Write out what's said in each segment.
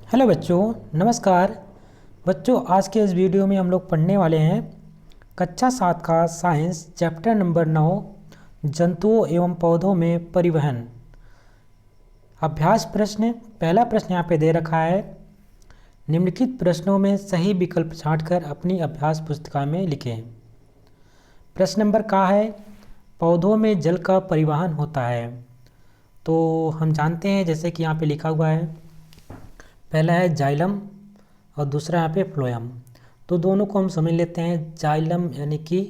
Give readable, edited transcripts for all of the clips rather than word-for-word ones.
Hello बच्चों, नमस्कार। बच्चों, आज के इस वीडियो में हम लोग पढ़ने वाले हैं कक्षा 7 का साइंस चैप्टर नंबर 9 जंतुओं एवं पौधों में परिवहन। अभ्यास प्रश्न। पहला प्रश्न यहाँ पे दे रखा है, निम्नलिखित प्रश्नों में सही विकल्प छांटकर अपनी अभ्यास पुस्तिका में लिखें। प्रश्न नंबर का है, पौधों में जल का परिवहन होता है। तो हम जानते हैं, जैसे कि यहाँ पे लिखा हुआ है, पहला है जाइलम और दूसरा यहाँ पे फ्लोएम। तो दोनों को हम समझ लेते हैं। जाइलम यानी कि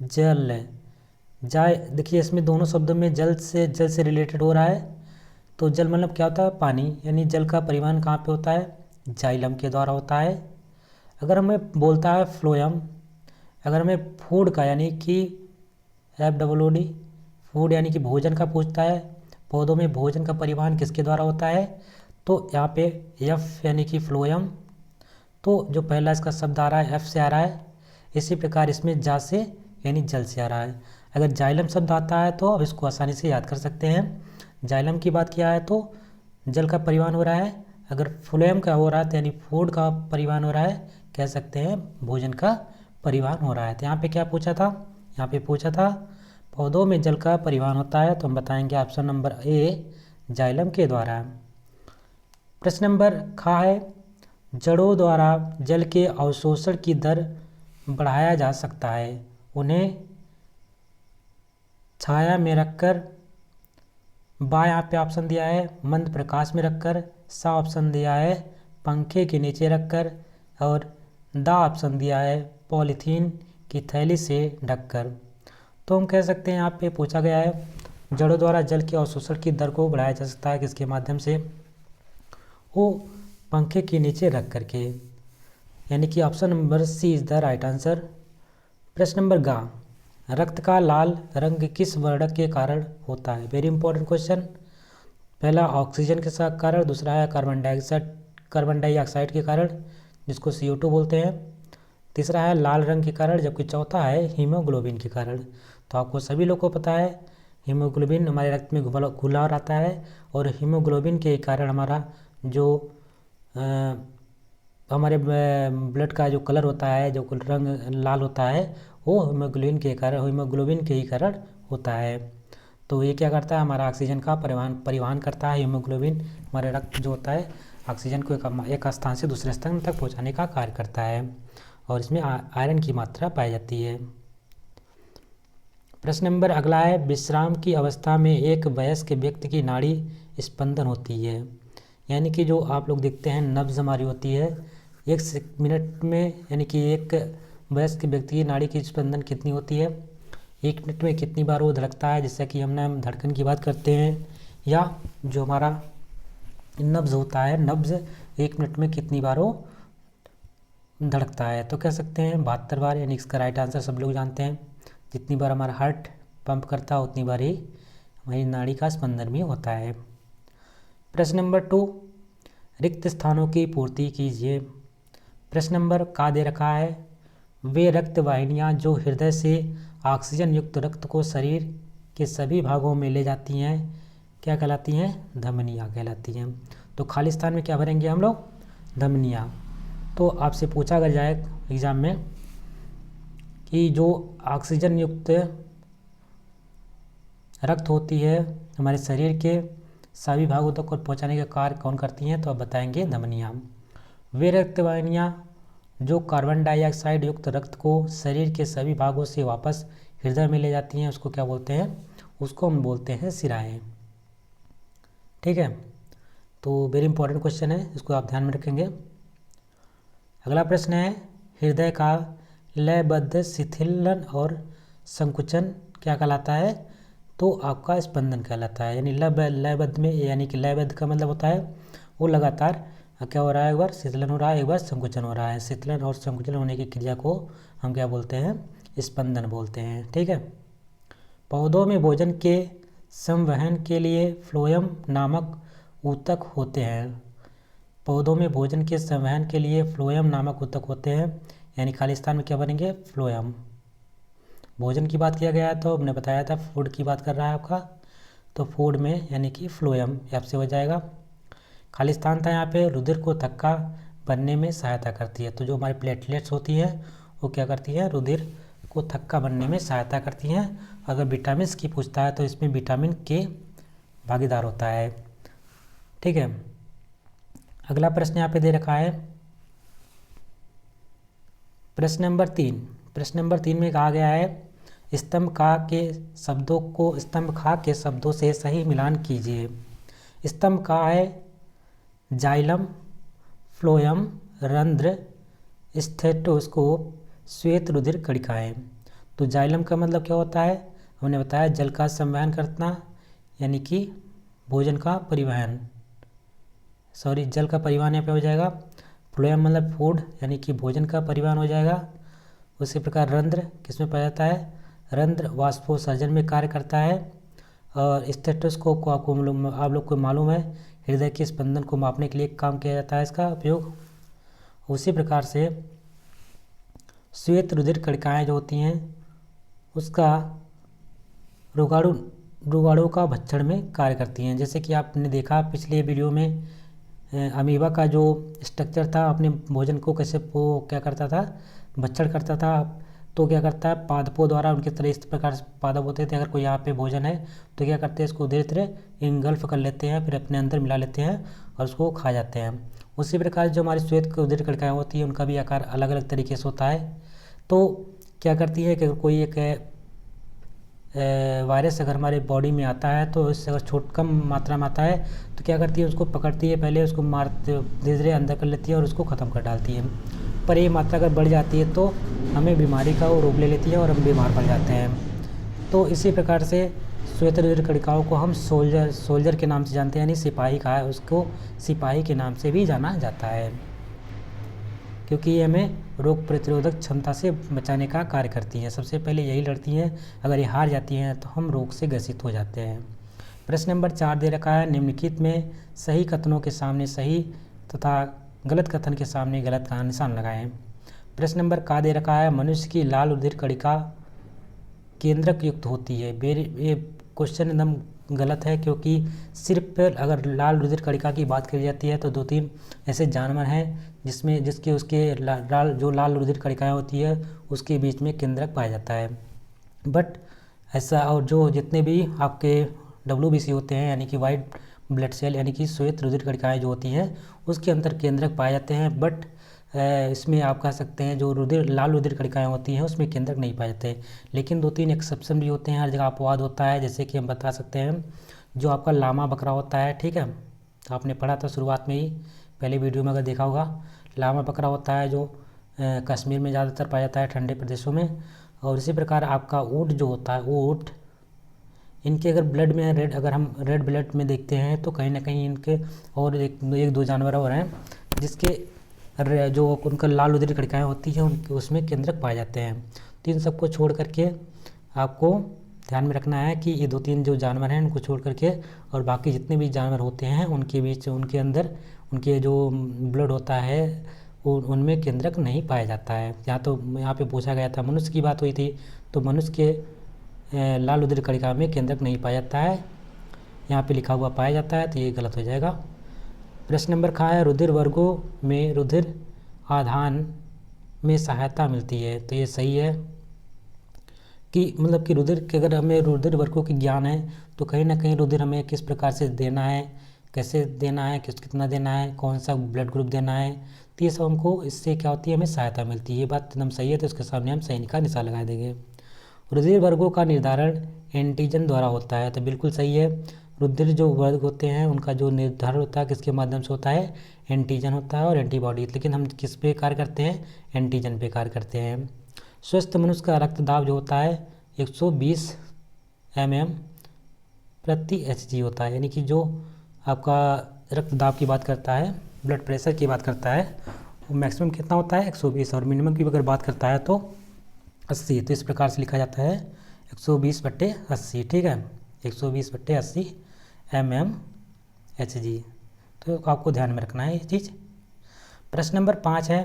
जल है। देखिए, इसमें दोनों शब्दों में जल से रिलेटेड हो रहा है। तो जल मतलब क्या होता है? पानी। यानी जल का परिवहन कहाँ पे होता है? जाइलम के द्वारा होता है। अगर हमें बोलता है फ्लोएम, अगर हमें फूड का यानी कि FOOD फूड यानी कि भोजन का पूछता है, पौधों में भोजन का परिवहन किसके द्वारा होता है, तो यहाँ पे F यानी कि फ्लोएम। तो जो पहला इसका शब्द आ रहा है F से आ रहा है। इसी प्रकार इसमें जा से यानी जल से आ रहा है। अगर जाइलम शब्द आता है तो अब इसको आसानी से याद कर सकते हैं। जाइलम की बात किया है तो जल का परिवहन हो रहा है। अगर फ्लोएम का हो रहा है तो यानी फूड का परिवहन हो रहा है, कह सकते हैं भोजन का परिवहन हो रहा है। तो यहाँ पे क्या पूछा था? यहाँ पे पूछा था पौधों में जल का परिवहन होता है, तो हम बताएंगे ऑप्शन नंबर ए, जाइलम के द्वारा। प्रश्न नंबर खा है, जड़ों द्वारा जल के अवशोषण की दर बढ़ाया जा सकता है। उन्हें छाया में रखकर, बा यहाँ पे ऑप्शन दिया है मंद प्रकाश में रखकर, सा ऑप्शन दिया है पंखे के नीचे रखकर, और दा ऑप्शन दिया है पॉलीथीन की थैली से ढककर। तो हम कह सकते हैं यहाँ पे पूछा गया है जड़ों द्वारा जल के अवशोषण की दर को बढ़ाया जा सकता है किसके माध्यम से? वो पंखे के नीचे रख करके, यानी कि option number C is the right answer. प्रश्न नंबर गा, रक्त का लाल रंग किस वर्णक के कारण होता है? Very important question. पहला ऑक्सीजन के साथ कारण, दूसरा है कार्बन डाइऑक्साइड के कारण जिसको CO2 बोलते हैं, तीसरा है लाल रंग के कारण, जबकि चौथा है हीमोग्लोबिन के कारण। तो आपको सभी लोग को पता है हीमोग्लोबिन हमारे रक्त में घुला रहता है, और हीमोग्लोबिन के कारण हमारा जो हमारे ब्लड का जो कलर होता है, जो रंग लाल होता है, वो हीमोग्लोबिन के ही कारण होता है। तो ये क्या करता है? हमारा ऑक्सीजन का परिवहन करता है। हीमोग्लोबिन हमारे रक्त जो होता है ऑक्सीजन को एक स्थान से दूसरे स्थान तक पहुंचाने का कार्य करता है, और इसमें आयरन की मात्रा पाई जाती है। प्रश्न नंबर अगला है, विश्राम की अवस्था में एक वयस्क व्यक्ति की नाड़ी स्पंदन होती है। यानी कि जो आप लोग देखते हैं नब्ज हमारी होती है 1 मिनट में, यानी कि एक वयस्क व्यक्ति की नाड़ी की स्पंदन कितनी होती है, 1 मिनट में कितनी बार वो धड़कता है, जैसे कि हम धड़कन की बात करते हैं, या जो हमारा नब्ज होता है, नब्ज 1 मिनट में कितनी बार वो धड़कता है? तो कह सकते हैं 72 बार। यानी इसका राइट आंसर सब लोग जानते हैं, जितनी बार हमारा हार्ट पंप करता है उतनी बार ही हमारी नाड़ी का स्पंदन भी होता है। प्रश्न नंबर 2, रिक्त स्थानों की पूर्ति कीजिए। प्रश्न नंबर का दे रखा है, वे रक्त वाहिनियाँ जो हृदय से ऑक्सीजन युक्त रक्त को शरीर के सभी भागों में ले जाती हैं क्या कहलाती हैं? धमनियाँ कहलाती हैं। तो खाली स्थान में क्या भरेंगे हम लोग? धमनियाँ। तो आपसे पूछा अगर जाए एग्जाम में कि जो ऑक्सीजन युक्त रक्त होती है हमारे शरीर के सभी भागों तक पहुंचाने का कार्य कौन करती हैं? तो आप बताएंगे धमनियाँ। वे रक्त वाहिनियाँ जो कार्बन डाइऑक्साइड युक्त रक्त को शरीर के सभी भागों से वापस हृदय में ले जाती हैं उसको क्या बोलते हैं? उसको हम बोलते हैं शिराएँ। ठीक है, तो वेरी इंपॉर्टेंट क्वेश्चन है, इसको आप ध्यान में रखेंगे। अगला प्रश्न है, हृदय का लयबद्ध शिथिलन और संकुचन क्या कहलाता है? तो आपका स्पंदन कहलाता है। यानी लयबद्ध में, यानी कि लयबद्ध का मतलब होता है वो लगातार क्या हो रहा है, एक बार शिथिलन हो रहा है, एक बार संकुचन हो रहा है। शिथिलन और संकुचन होने की क्रिया को हम क्या बोलते हैं? स्पंदन बोलते हैं। ठीक है, पौधों में भोजन के संवहन के लिए फ्लोएम नामक ऊतक होते हैं। पौधों में भोजन के संवहन के लिए फ्लोएम नामक ऊतक होते हैं, यानी खाली स्थान में क्या बनेंगे? फ्लोएम। भोजन की बात किया गया है तो हमने बताया था फूड की बात कर रहा है आपका, तो फूड में यानी कि फ्लोएम आपसे हो जाएगा। खाली स्थान था यहाँ पे, रुधिर को थक्का बनने में सहायता करती है। तो जो हमारी प्लेटलेट्स होती है वो क्या करती है, रुधिर को थक्का बनने में सहायता करती हैं। अगर विटामिन की पूछता है तो इसमें विटामिन के भागीदार होता है। ठीक है, अगला प्रश्न यहाँ पे दे रखा है प्रश्न नंबर 3। प्रश्न नंबर 3 में कहा गया है स्तंभ खा के शब्दों से सही मिलान कीजिए। स्तंभ खा है जाइलम, फ्लोएम, रंध्र, स्टेथोस्कोप, श्वेत रुधिर कणिकाएं। तो जाइलम का मतलब क्या होता है, हमने बताया जल का संवहन करना यानी कि भोजन का परिवहन, जल का परिवहन यहाँ पे हो जाएगा। फ्लोएम मतलब फूड यानी कि भोजन का परिवहन हो जाएगा। उसी प्रकार रंध्र किसमें पाया जाता है, रंध्र वाष्पोत्सर्जन में कार्य करता है। और स्टेथोस्कोप को आप लोग को मालूम है हृदय के स्पंदन को मापने के लिए काम किया जाता है इसका उपयोग। उसी प्रकार से श्वेत रुधिर कणिकाएँ जो होती हैं उसका रोगाणु का भक्षण में कार्य करती हैं। जैसे कि आपने देखा पिछले वीडियो में अमीबा का जो स्ट्रक्चर था अपने भोजन को कैसे वो क्या करता था, भक्षण करता था। तो क्या करता है, पादपों द्वारा उनके तरह इस प्रकार से पादप होते थे, अगर कोई यहाँ पे भोजन है तो क्या करते हैं इसको धीरे धीरे इंगल्फ कर लेते हैं, फिर अपने अंदर मिला लेते हैं और उसको खा जाते हैं। उसी प्रकार जो हमारी श्वेत रुधिर कणिकाएँ होती हैं उनका भी आकार अलग अलग तरीके से होता है। तो क्या करती है कि अगर कोई एक वायरस अगर हमारे बॉडी में आता है तो इससे अगर कम मात्रा में आता है तो क्या करती है, उसको पकड़ती है, पहले उसको मारते धीरे धीरे अंदर कर लेती है और उसको ख़त्म कर डालती है। पर ये मात्रा अगर बढ़ जाती है तो हमें बीमारी का वो रोग ले लेती है और हम बीमार पड़ जाते हैं। तो इसी प्रकार से श्वेत रुधिर कणिकाओं को हम सोल्जर के नाम से जानते हैं, यानी सिपाही का है, उसको सिपाही के नाम से भी जाना जाता है क्योंकि ये हमें रोग प्रतिरोधक क्षमता से बचाने का कार्य करती हैं। सबसे पहले यही लड़ती हैं, अगर ये हार जाती हैं तो हम रोग से ग्रसित हो जाते हैं। प्रश्न नंबर 4 दे रखा है निम्नलिखित में सही कथनों के सामने सही तथा गलत कथन के सामने गलत का निशान लगाएं। प्रश्न नंबर का दे रखा है मनुष्य की लाल रुधिर कणिका केंद्रक युक्त होती है। ये क्वेश्चन एकदम गलत है क्योंकि सिर्फ अगर लाल रुधिर कणिका की बात करी जाती है तो 2-3 ऐसे जानवर हैं जिसके उसके लाल रुधिर कणिकाएँ होती है उसके बीच में केंद्रक पाया जाता है। बट ऐसा और जो जितने भी आपके WBC होते हैं यानी कि वाइट ब्लड सेल यानी कि श्वेत रुधिर कणिकाएँ जो होती हैं उसके अंदर केंद्रक पाए जाते हैं। बट इसमें आप कह सकते हैं जो लाल रुधिर कणिकाएँ होती हैं उसमें केंद्रक नहीं पाए जाते। लेकिन 2-3 एक्सेप्शन भी होते हैं, हर जगह अपवाद होता है। जैसे कि हम बता सकते हैं जो आपका लामा बकरा होता है, ठीक है, तो आपने पढ़ा था शुरुआत में ही पहले वीडियो में अगर देखा होगा। लामा बकरा होता है जो कश्मीर में ज़्यादातर पाया जाता है ठंडे प्रदेशों में। और इसी प्रकार आपका ऊँट जो होता है, ऊँट इनके अगर ब्लड में अगर हम रेड ब्लड में देखते हैं तो कहीं ना कहीं इनके और एक दो जानवर और हैं जिसके जो उनका लाल रुधिर कणिकाएँ होती हैं उनके उसमें केंद्रक पाए जाते हैं। तो इन सबको छोड़ करके आपको ध्यान में रखना है कि ये 2-3 जो जानवर हैं उनको छोड़ करके और बाकी जितने भी जानवर होते हैं उनके बीच उनके अंदर उनके जो ब्लड होता है उनमें केंद्रक नहीं पाया जाता है। यहाँ पे पूछा गया था मनुष्य की बात हुई थी तो मनुष्य के लाल रुधिर कणिका में केंद्रक नहीं पाया जाता है, यहाँ पे लिखा हुआ पाया जाता है, तो ये गलत हो जाएगा। प्रश्न नंबर खा है रुधिर वर्गों में रुधिर आधान में सहायता मिलती है। तो ये सही है कि मतलब कि रुधिर के अगर हमें रुधिर वर्गों की ज्ञान है तो कहीं ना कहीं रुधिर हमें किस प्रकार से देना है, कैसे देना है, कितना देना है, कौन सा ब्लड ग्रुप देना है, तो ये सब हमको इससे क्या होती है, हमें सहायता मिलती है। ये बात एकदम सही है, तो इसके सामने हम सही का निशान लगा देंगे। रुधिर वर्गों का निर्धारण एंटीजन द्वारा होता है, तो बिल्कुल सही है। रुधिर जो वर्ग होते हैं उनका जो निर्धारण होता है किसके माध्यम से होता है, एंटीजन होता है और एंटीबॉडी। लेकिन हम किस पे कार्य करते हैं, एंटीजन पे कार्य करते हैं। स्वस्थ मनुष्य का रक्तदाब जो होता है 120 mm प्रति hg होता है, यानी कि जो आपका रक्तदाब की बात करता है, ब्लड प्रेशर की बात करता है, वो मैक्सिमम कितना होता है 120 और मिनिमम की अगर बात करता है तो 80। तो इस प्रकार से लिखा जाता है 120/80, ठीक है, 120/80 mmHg। तो आपको ध्यान में रखना है ये चीज़। प्रश्न नंबर 5 है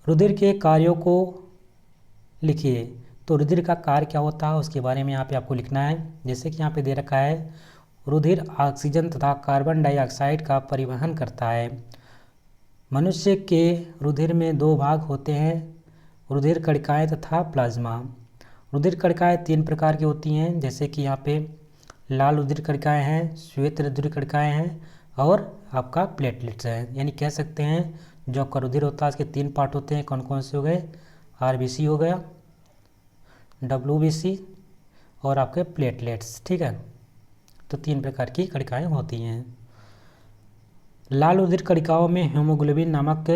रुधिर के कार्यों को लिखिए। तो रुधिर का कार्य क्या होता है उसके बारे में यहाँ पे आपको लिखना है। जैसे कि यहाँ पे दे रखा है, रुधिर ऑक्सीजन तथा कार्बन डाइऑक्साइड का परिवहन करता है। मनुष्य के रुधिर में 2 भाग होते हैं, रुधिर कणिकाएँ तथा प्लाज्मा। रुधिर कणिकाएँ 3 प्रकार की होती हैं, जैसे कि यहाँ पे लाल रुधिर कणिकाएँ हैं, श्वेत रुधिर कणिकाएँ हैं और आपका प्लेटलेट्स हैं। यानी कह सकते हैं जो आपका रुधिर होता है उसके 3 पार्ट होते हैं। कौन कौन से हो गए? आरबीसी हो गया, डब्ल्यूबीसी और आपके प्लेटलेट्स। ठीक है, तो 3 प्रकार की कणिकाएँ होती हैं। लाल रुधिर कणिकाओं में हीमोग्लोबिन नामक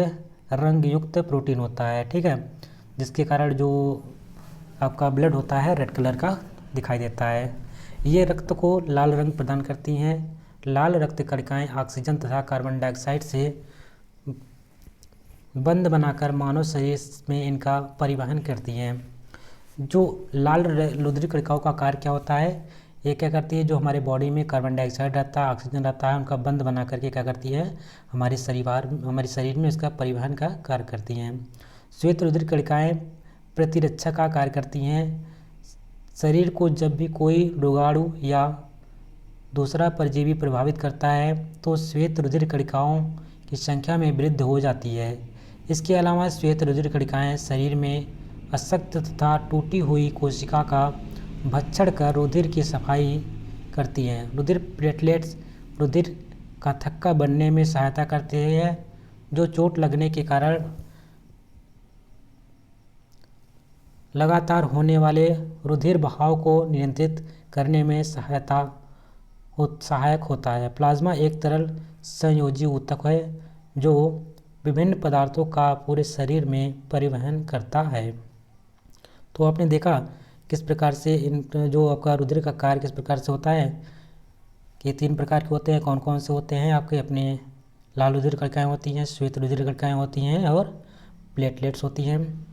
रंगयुक्त प्रोटीन होता है। ठीक है, जिसके कारण जो आपका ब्लड होता है रेड कलर का दिखाई देता है। ये रक्त को लाल रंग प्रदान करती हैं। लाल रक्त कणिकाएँ ऑक्सीजन तथा कार्बन डाइऑक्साइड से बंध बनाकर मानव शरीर में इनका परिवहन करती हैं। जो लाल रुधिर कणिकाओं का कार्य क्या होता है? ये क्या करती है, जो हमारे बॉडी में कार्बन डाइऑक्साइड रहता है, ऑक्सीजन रहता है, उनका बंध बना करके क्या करती है, हमारे शरीर में इसका परिवहन का कार्य करती हैं। श्वेत रुधिर कणिकाएँ प्रतिरक्षा का कार्य करती हैं। शरीर को जब भी कोई रोगाणु या दूसरा परजीवी प्रभावित करता है तो श्वेत रुधिर कणिकाओं की संख्या में वृद्धि हो जाती है। इसके अलावा श्वेत रुधिर कणिकाएँ शरीर में अशक्त तथा टूटी हुई कोशिका का भक्षण कर रुधिर की सफाई करती हैं। रुधिर प्लेटलेट्स रुधिर का थक्का बनने में सहायता करते हैं, जो चोट लगने के कारण लगातार होने वाले रुधिर बहाव को नियंत्रित करने में सहायक होता है। प्लाज्मा एक तरल संयोजी ऊतक है जो विभिन्न पदार्थों का पूरे शरीर में परिवहन करता है। तो आपने देखा किस प्रकार से जो आपका रुधिर का कार्य किस प्रकार से होता है कि 3 प्रकार के होते हैं। कौन कौन से होते हैं? आपके अपने लाल रुधिर कणिकाएँ होती हैं, श्वेत रुधिर कणिकाएँ होती हैं और प्लेटलेट्स होती हैं।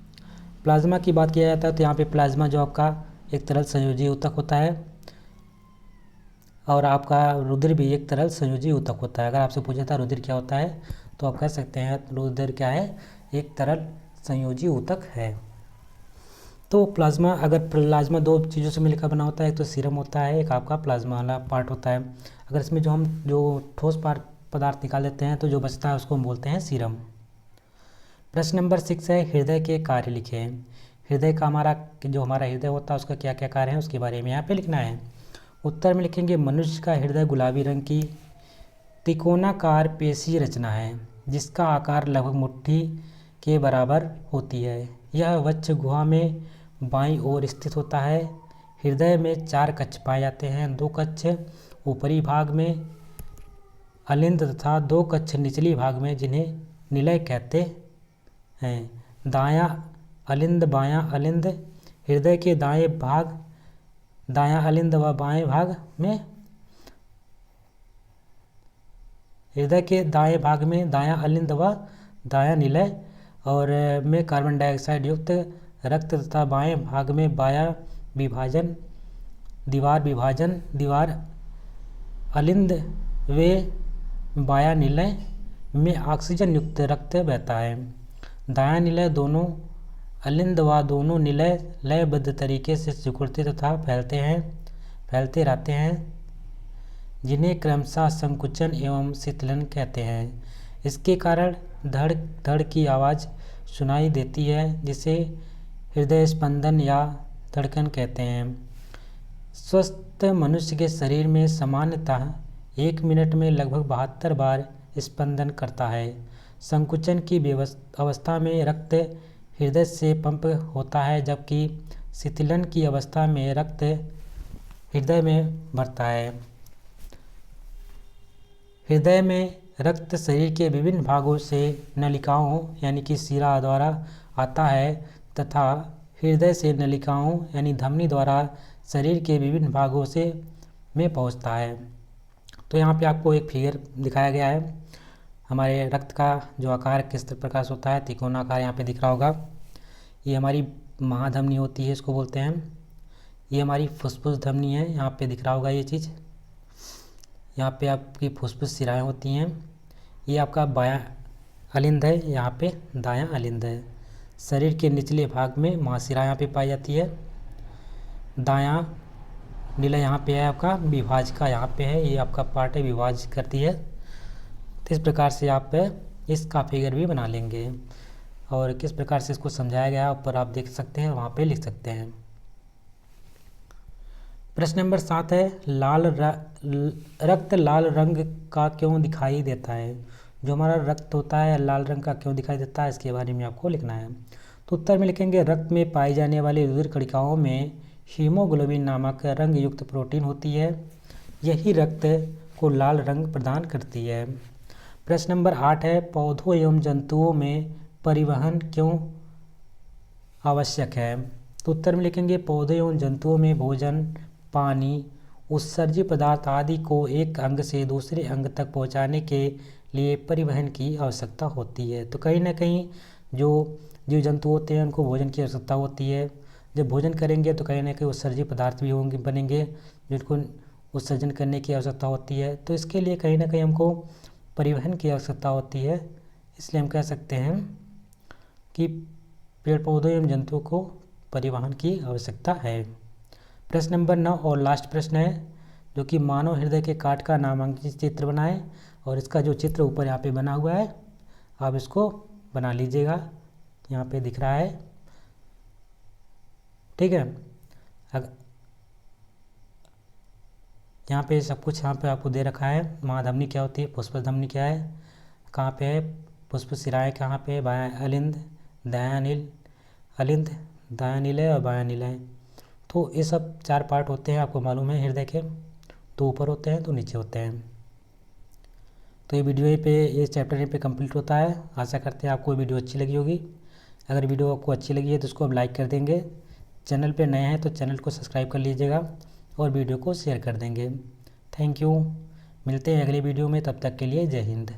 प्लाज्मा की बात किया जाता है तो यहाँ पे प्लाज्मा जो आपका एक तरल संयोजी ऊतक होता है और आपका रुधिर भी एक तरल संयोजी ऊतक होता है। अगर आपसे पूछा था रुधिर क्या होता है तो आप कह सकते हैं रुधिर क्या है, एक तरल संयोजी ऊतक है। तो प्लाज्मा, अगर प्लाज्मा 2 चीज़ों से मिलकर बना होता है, एक तो सीरम होता है, एक आपका प्लाज्मा वाला पार्ट होता है। अगर इसमें जो ठोस पदार्थ निकाल देते हैं तो जो बचता है उसको हम बोलते हैं सीरम। प्रश्न नंबर 6 है, हृदय के कार्य लिखें। हृदय का जो हमारा हृदय होता है उसका क्या क्या कार्य है उसके बारे में यहाँ पे लिखना है। उत्तर में लिखेंगे, मनुष्य का हृदय गुलाबी रंग की त्रिकोणाकार पेशी रचना है जिसका आकार लगभग मुट्ठी के बराबर होती है। यह वक्ष गुहा में बाईं ओर स्थित होता है। हृदय में 4 कक्ष पाए जाते हैं। 2 कक्ष ऊपरी भाग में अलिंद तथा 2 कक्ष निचली भाग में जिन्हें निलय कहते हैं। दायां अलिंद बायां अलिंद। हृदय के दायां अलिंद व बाएं भाग में हृदय के दाएं भाग में दायां अलिंद व दायां निलय और में कार्बन डाइऑक्साइड युक्त रक्त तथा बाएं भाग में दीवार अलिंद व बायां निलय में ऑक्सीजन युक्त रक्त बहता है। दायां निलय दोनों अलिंद व दोनों निलय लयबद्ध तरीके से सिकुड़ते तथा फैलते रहते हैं, जिन्हें क्रमशः संकुचन एवं शीतलन कहते हैं। इसके कारण धड़ धड़ की आवाज़ सुनाई देती है, जिसे हृदय स्पंदन या धड़कन कहते हैं। स्वस्थ मनुष्य के शरीर में सामान्यतः 1 मिनट में लगभग 72 बार स्पंदन करता है। संकुचन की अवस्था में रक्त हृदय से पंप होता है, जबकि शीतलन की अवस्था में रक्त हृदय में भरता है। हृदय में रक्त शरीर के विभिन्न भागों से नलिकाओं यानी कि शिरा द्वारा आता है तथा हृदय से नलिकाओं यानी धमनी द्वारा शरीर के विभिन्न भागों में पहुंचता है। तो यहाँ पे आपको एक फिगर दिखाया गया है। हमारे रक्त का जो आकार किस प्रकार से होता है, त्रिकोणाकार यहाँ पे दिख रहा होगा। ये हमारी महाधमनी होती है, इसको बोलते हैं। ये हमारी फुसफुस धमनी है, यहाँ पे दिख रहा होगा ये चीज़। यहाँ पे आपकी फुसफुस शिराएँ होती हैं। ये आपका बायां अलिंद है, यहाँ पे दायां अलिंद है। शरीर के निचले भाग में महाशिरा यहाँ पे पाई जाती है। दायां नीला यहाँ पे है आपका, विभाजिका यहाँ पे है, ये आपका पार्ट है, विभाजित करती है। तो इस प्रकार से आप इसका फिगर भी बना लेंगे। और किस प्रकार से इसको समझाया गया है ऊपर आप देख सकते हैं, वहाँ पे लिख सकते हैं। प्रश्न नंबर 7 है, रक्त लाल रंग का क्यों दिखाई देता है? जो हमारा रक्त होता है लाल रंग का क्यों दिखाई देता है, इसके बारे में आपको लिखना है। तो उत्तर में लिखेंगे, रक्त में पाई जाने वाली रुधिर कणिकाओं में हीमोग्लोबिन नामक रंग युक्त प्रोटीन होती है, यही रक्त को लाल रंग प्रदान करती है। प्रश्न नंबर 8 है, पौधों एवं जंतुओं में परिवहन क्यों आवश्यक है? तो उत्तर में लिखेंगे, पौधे एवं जंतुओं में भोजन, पानी, उत्सर्जित पदार्थ आदि को एक अंग से दूसरे अंग तक पहुंचाने के लिए परिवहन की आवश्यकता होती है। तो कहीं ना कहीं जो जीव जंतु होते हैं उनको भोजन की आवश्यकता होती है। जब भोजन करेंगे तो कहीं ना कहीं उत्सर्जित पदार्थ भी होंगे, बनेंगे, जिनको उत्सर्जन करने की आवश्यकता होती है। तो इसके लिए कहीं ना कहीं हमको परिवहन की आवश्यकता होती है। इसलिए हम कह सकते हैं कि पेड़ पौधों एवं जंतुओं को परिवहन की आवश्यकता है। प्रश्न नंबर 9 और लास्ट प्रश्न है, जो कि मानव हृदय के काट का नामांकित चित्र बनाएं। और इसका जो चित्र ऊपर यहाँ पे बना हुआ है, आप इसको बना लीजिएगा, यहाँ पे दिख रहा है, ठीक है। यहाँ पे सब कुछ यहाँ पे आपको दे रखा है। महाधमनी क्या होती है, पुष्पज धमनी क्या है, कहाँ पे है, पुष्प सिराएँ कहाँ पे है, बायां अलिंद, दायां नील, अलिंद दायां नील है और बायां नील है। तो ये सब 4 पार्ट होते हैं, आपको मालूम है हृदय के, तो ऊपर होते हैं तो नीचे होते हैं। तो ये वीडियो पे, ये चैप्टर यहीं पे कंप्लीट होता है। आशा करते हैं आपको वीडियो अच्छी लगी होगी। अगर वीडियो आपको अच्छी लगी है तो उसको आप लाइक कर देंगे, चैनल पे नए हैं तो चैनल को सब्सक्राइब कर लीजिएगा और वीडियो को शेयर कर देंगे। Thank you. मिलते हैं अगले वीडियो में, तब तक के लिए जय हिंद।